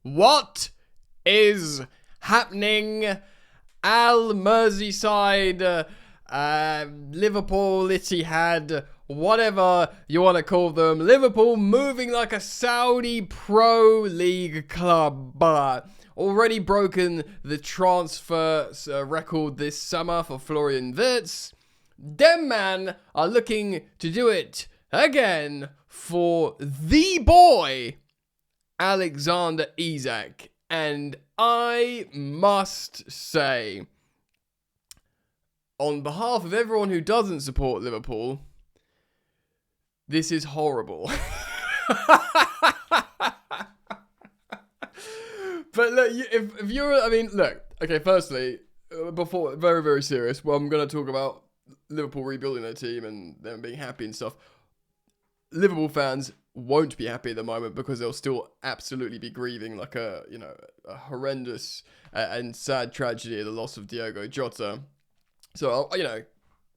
What is happening? Merseyside, Liverpool, Etihad, whatever you want to call them. Liverpool moving like a Saudi Pro League club. Already broken the transfer record this summer for Florian Wirtz. Them man are looking to do it again for the boy, Alexander Isak. And I must say, on behalf of everyone who doesn't support Liverpool, this is horrible. But look, if you're, I mean, look, okay, firstly, before, very, very serious, well, I'm going to talk about Liverpool rebuilding their team and them being happy and stuff. Liverpool fans won't be happy at the moment because they'll still absolutely be grieving like a horrendous and sad tragedy of the loss of Diogo Jota. So,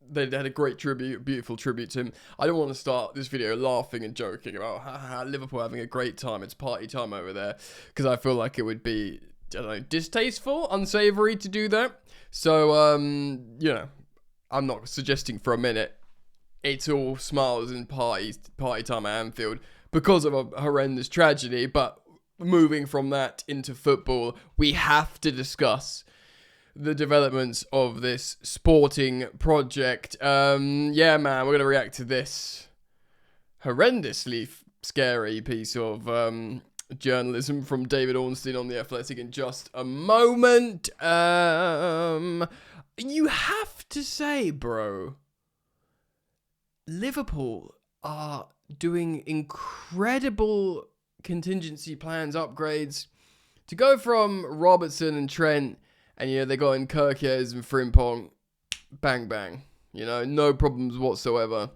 they had a great tribute, beautiful tribute to him. I don't want to start this video laughing and joking about Liverpool having a great time. It's party time over there, because I feel like it would be, I don't know, distasteful, unsavory to do that. So, I'm not suggesting for a minute it's all smiles and party time at Anfield because of a horrendous tragedy. But moving from that into football, we have to discuss the developments of this sporting project. Yeah, man, we're going to react to this horrendously scary piece of journalism from David Ornstein on The Athletic in just a moment. You have to say, bro, Liverpool are doing incredible contingency plans, upgrades, to go from Robertson and Trent, and, they got in Kirkies and Frimpong, bang, bang. No problems whatsoever.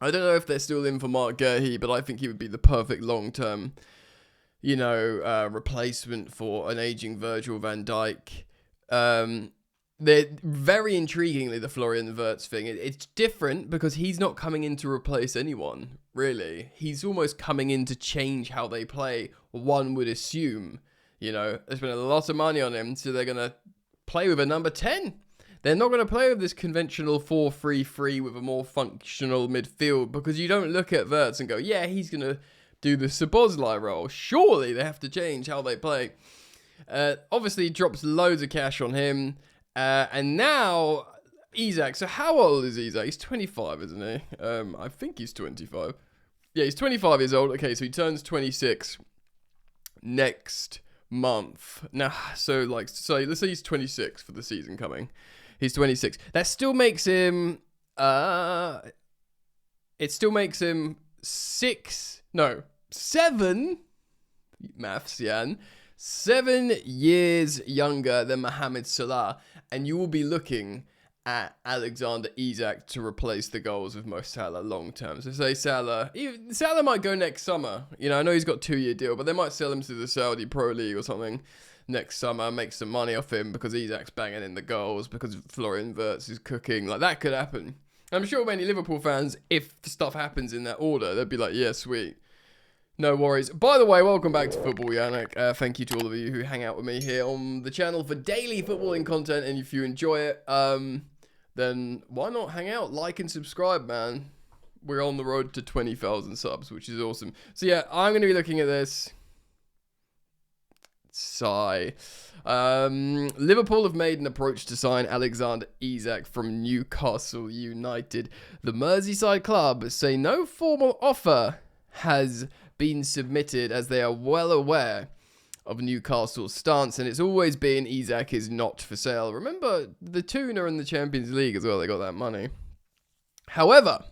I don't know if they're still in for Mark Guehi, but I think he would be the perfect long-term, replacement for an aging Virgil van Dijk. They're very intriguingly, the Florian Wirtz thing. It's different because he's not coming in to replace anyone, really. He's almost coming in to change how they play, one would assume. They spent a lot of money on him, so they're going to play with a number 10. They're not going to play with this conventional 4-3-3 with a more functional midfield, because you don't look at Wirtz and go, yeah, he's going to do the Szoboszlai role. Surely they have to change how they play. Obviously, drops loads of cash on him. And now, Isak. So how old is Isak? He's 25, isn't he? I think he's 25. Yeah, he's 25 years old. Okay, so he turns 26 next month. Now, so let's say he's 26 for the season coming. He's 26. That still makes him, it still makes him 7, maths, Jan, 7 years younger than Mohamed Salah. And you will be looking at Alexander Isak to replace the goals of Mo Salah long term. So say Salah might go next summer. I know he's got a 2-year deal, but they might sell him to the Saudi Pro League or something next summer, make some money off him because Isak's banging in the goals, because Florian Wirtz is cooking. Like, that could happen. I'm sure many Liverpool fans, if stuff happens in that order, they'd be like, yeah, sweet. No worries. By the way, welcome back to Football Yannick. Thank you to all of you who hang out with me here on the channel for daily footballing content. And if you enjoy it, then why not hang out, like and subscribe, man. We're on the road to 20,000 subs, which is awesome. So yeah, I'm going to be looking at this. Sigh. Liverpool have made an approach to sign Alexander Isak from Newcastle United. The Merseyside club say no formal offer has been submitted, as they are well aware of Newcastle's stance, and it's always been Isak is not for sale. Remember, the tuna in the Champions League as well, they got that money. However,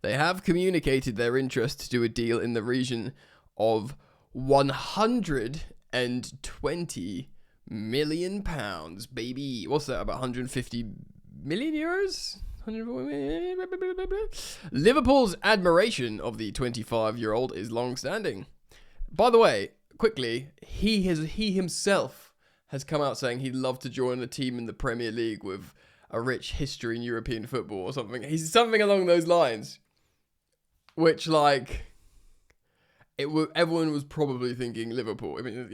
they have communicated their interest to do a deal in the region of £120 million, baby. What's that, about 150 million euros? Liverpool's admiration of the 25-year-old is long-standing. By the way, quickly, he himself has come out saying he'd love to join a team in the Premier League with a rich history in European football or something. He's something along those lines. Which, everyone was probably thinking Liverpool. I mean,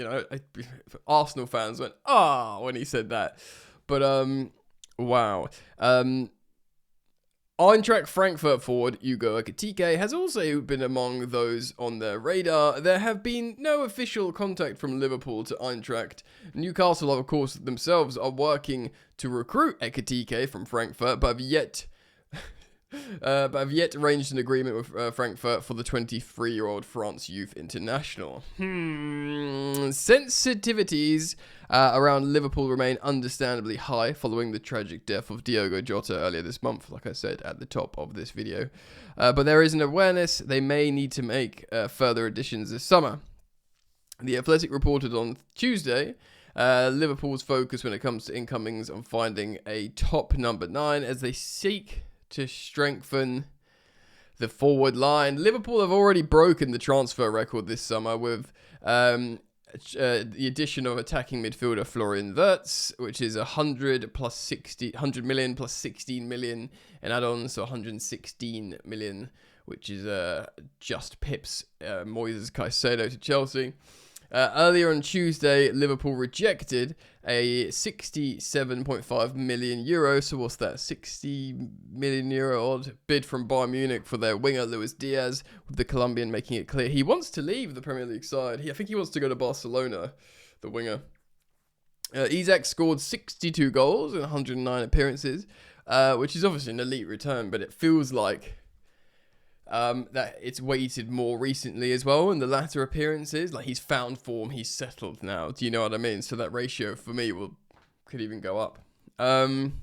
Arsenal fans went, when he said that. But, wow. Eintracht Frankfurt forward Ugo Ekitike has also been among those on their radar. There have been no official contact from Liverpool to Eintracht. Newcastle, of course, themselves are working to recruit Ekitike from Frankfurt, but have yet arranged an agreement with Frankfurt for the 23-year-old France youth international. Sensitivities around Liverpool remain understandably high following the tragic death of Diogo Jota earlier this month, like I said at the top of this video. But there is an awareness they may need to make further additions this summer. The Athletic reported on Tuesday Liverpool's focus when it comes to incomings on finding a top number 9 as they seek to strengthen the forward line. Liverpool have already broken the transfer record this summer with the addition of attacking midfielder Florian Wirtz, which is 100 million plus 16 million in add-ons, so 116 million, which is just pips Moises Caicedo to Chelsea. Earlier on Tuesday, Liverpool rejected a 67.5 million euro, so what's that, 60 million euro odd bid from Bayern Munich for their winger Luis Diaz, with the Colombian making it clear he wants to leave the Premier League side. I think he wants to go to Barcelona, the winger. Isak scored 62 goals in 109 appearances, which is obviously an elite return, but it feels like that it's weighted more recently as well in the latter appearances. Like, he's found form, he's settled now. Do you know what I mean? So that ratio for me could even go up. In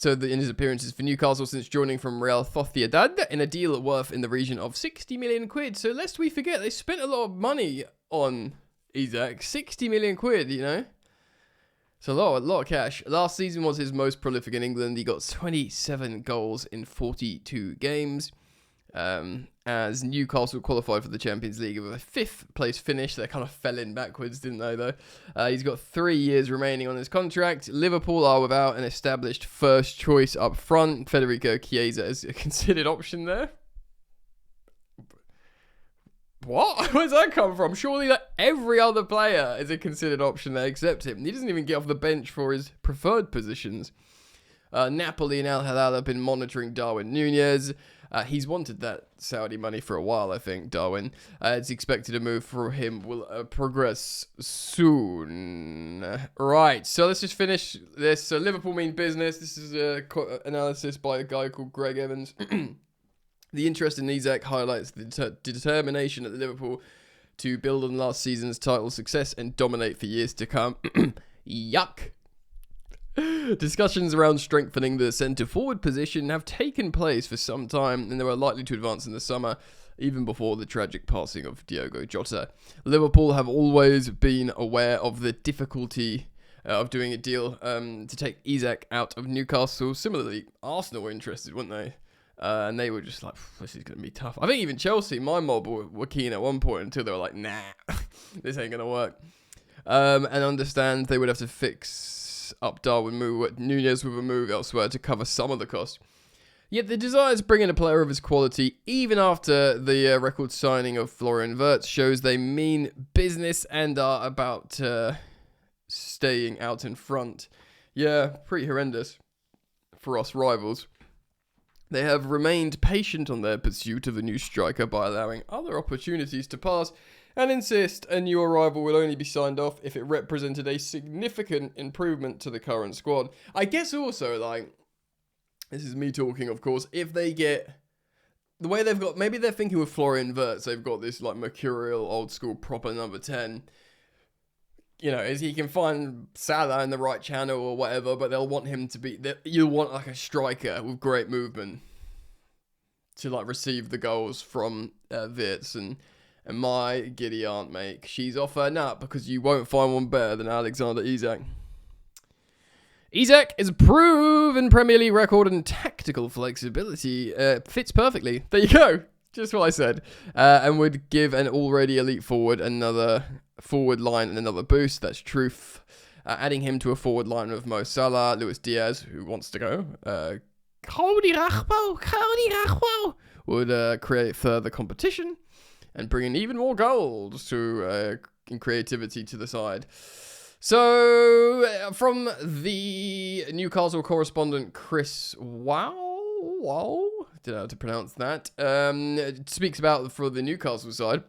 his appearances for Newcastle since joining from Real Sociedad in a deal worth in the region of 60 million quid. So lest we forget, they spent a lot of money on Isak. 60 million quid, It's a lot of cash. Last season was his most prolific in England. He got 27 goals in 42 games. As Newcastle qualified for the Champions League with a 5th place finish. They kind of fell in backwards, didn't they, though? He's got 3 years remaining on his contract. Liverpool are without an established first choice up front. Federico Chiesa is a considered option there. What? Where's that come from? Surely every other player is a considered option there except him. He doesn't even get off the bench for his preferred positions. Napoli and Al Hilal have been monitoring Darwin Núñez. He's wanted that Saudi money for a while, I think, Darwin. It's expected a move for him will progress soon. Right, so let's just finish this. So Liverpool mean business. This is analysis by a guy called Greg Evans. The interest in Isak highlights the determination at Liverpool to build on last season's title success and dominate for years to come. Yuck. Discussions around strengthening the centre-forward position have taken place for some time, and they were likely to advance in the summer, even before the tragic passing of Diogo Jota. Liverpool have always been aware of the difficulty of doing a deal to take Isak out of Newcastle. Similarly, Arsenal were interested, weren't they? And they were just like, this is going to be tough. I think even Chelsea, my mob, were keen at one point until they were like, nah, this ain't going to work. And understand they would have to fix up Darwin Núñez with a move elsewhere to cover some of the cost. Yet the desire to bring in a player of his quality, even after the record signing of Florian Wirtz, shows they mean business and are about staying out in front. Yeah, pretty horrendous for us rivals. They have remained patient on their pursuit of a new striker by allowing other opportunities to pass, and insist a new arrival will only be signed off if it represented a significant improvement to the current squad. I guess also, like, this is me talking, of course, if they get the way they've got, maybe they're thinking with Florian Wirtz, they've got this like mercurial, old school, proper number 10. As he can find Salah in the right channel or whatever, but they'll want him to be, you'll want like a striker with great movement to like receive the goals from Wirtz. And my giddy aunt, mate, she's off her nut because you won't find one better than Alexander Isak. Isak is a proven Premier League record and tactical flexibility. Fits perfectly. There you go. Just what I said. And would give an already elite forward another forward line and another boost. That's truth. Adding him to a forward line with Mo Salah, Luis Diaz, who wants to go. Cody Rachbo would create further competition. and bringing even more goals to in creativity to the side. So, from the Newcastle correspondent Chris Wow, don't know how to pronounce that, it speaks about for the Newcastle side,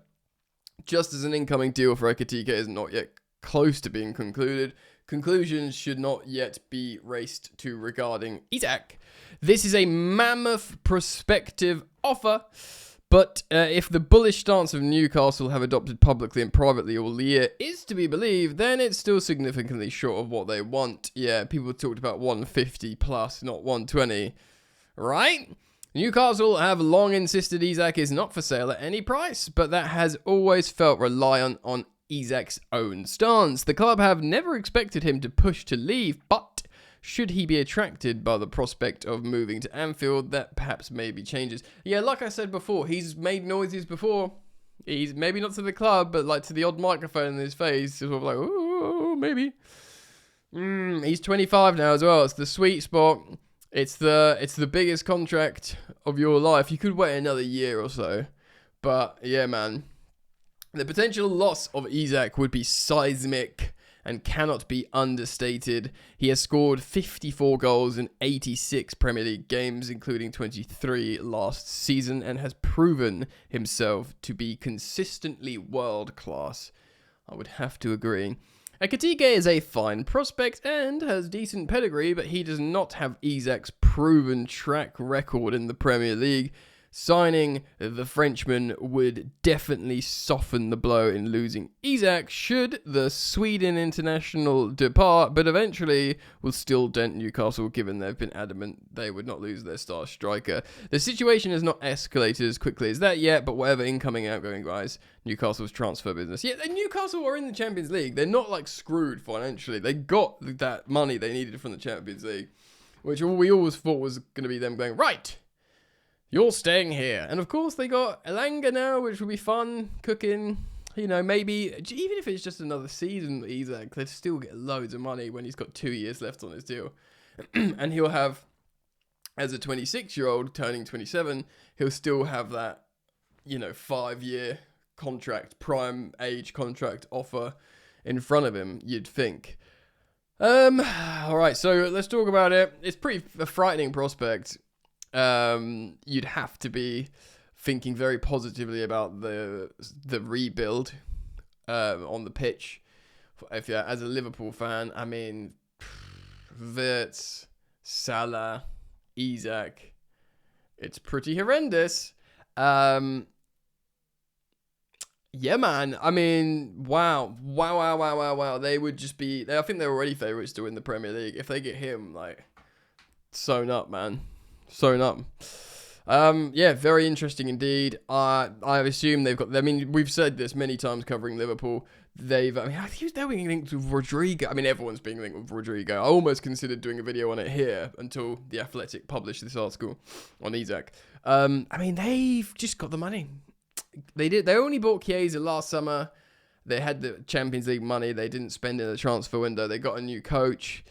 just as an incoming deal for Ekitike is not yet close to being concluded, conclusions should not yet be raced to regarding Isak. This is a mammoth prospective offer, but if the bullish stance of Newcastle have adopted publicly and privately all year is to be believed, then it's still significantly short of what they want. Yeah, people talked about 150 plus, not 120, right? Newcastle have long insisted Isak is not for sale at any price, but that has always felt reliant on Isak's own stance. The club have never expected him to push to leave, but should he be attracted by the prospect of moving to Anfield, that perhaps maybe changes. Yeah, like I said before, he's made noises before. He's maybe not to the club, but like to the odd microphone in his face, sort of like, oh, maybe. He's 25 now as well. It's the sweet spot. It's the biggest contract of your life. You could wait another year or so, but yeah, man. The potential loss of Isak would be seismic and cannot be understated. He has scored 54 goals in 86 Premier League games, including 23 last season, and has proven himself to be consistently world class. I would have to agree. Ekitike is a fine prospect and has decent pedigree, but he does not have Isak's proven track record in the Premier League. Signing the Frenchman would definitely soften the blow in losing Isak should the Sweden international depart, but eventually will still dent Newcastle given they've been adamant they would not lose their star striker. The situation has not escalated as quickly as that yet, but whatever incoming outgoing guys, Newcastle's transfer business. Yeah, Newcastle are in the Champions League. They're not like screwed financially. They got that money they needed from the Champions League, which we always thought was going to be them going, right, you're staying here. And of course, they got Elanga now, which will be fun, cooking. You know, maybe, even if it's just another season with Isak, they'd still get loads of money when he's got 2 years left on his deal. And he'll have, as a 26-year-old turning 27, he'll still have that, 5-year contract, prime age contract offer in front of him, you'd think. All right, so let's talk about it. It's a frightening prospect. You'd have to be thinking very positively about the rebuild on the pitch. If you're as a Liverpool fan, I mean, Wirtz, Salah, Isak, it's pretty horrendous. Yeah, man. I mean, wow. They would just be. I think they're already favourites to win the Premier League. If they get him, like, sewn up, man. Sewn up. Yeah, very interesting indeed. I assume they've got. I mean, we've said this many times covering Liverpool. I think they're being linked with Rodrigo. I mean, everyone's being linked with Rodrigo. I almost considered doing a video on it here until The Athletic published this article on Isak. I mean, they've just got the money. They did. They only bought Chiesa last summer. They had the Champions League money. They didn't spend in the transfer window. They got a new coach.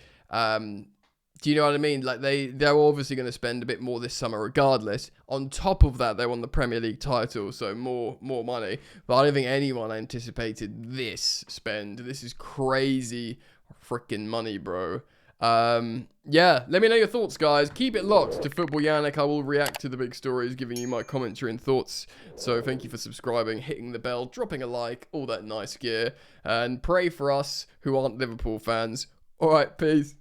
Do you know what I mean? Like they're obviously going to spend a bit more this summer regardless. On top of that, they won the Premier League title, so more money. But I don't think anyone anticipated this spend. This is crazy freaking money, bro. Yeah, let me know your thoughts, guys. Keep it locked to Football Yannick. I will react to the big stories, giving you my commentary and thoughts. So thank you for subscribing, hitting the bell, dropping a like, all that nice gear. And pray for us who aren't Liverpool fans. All right, peace.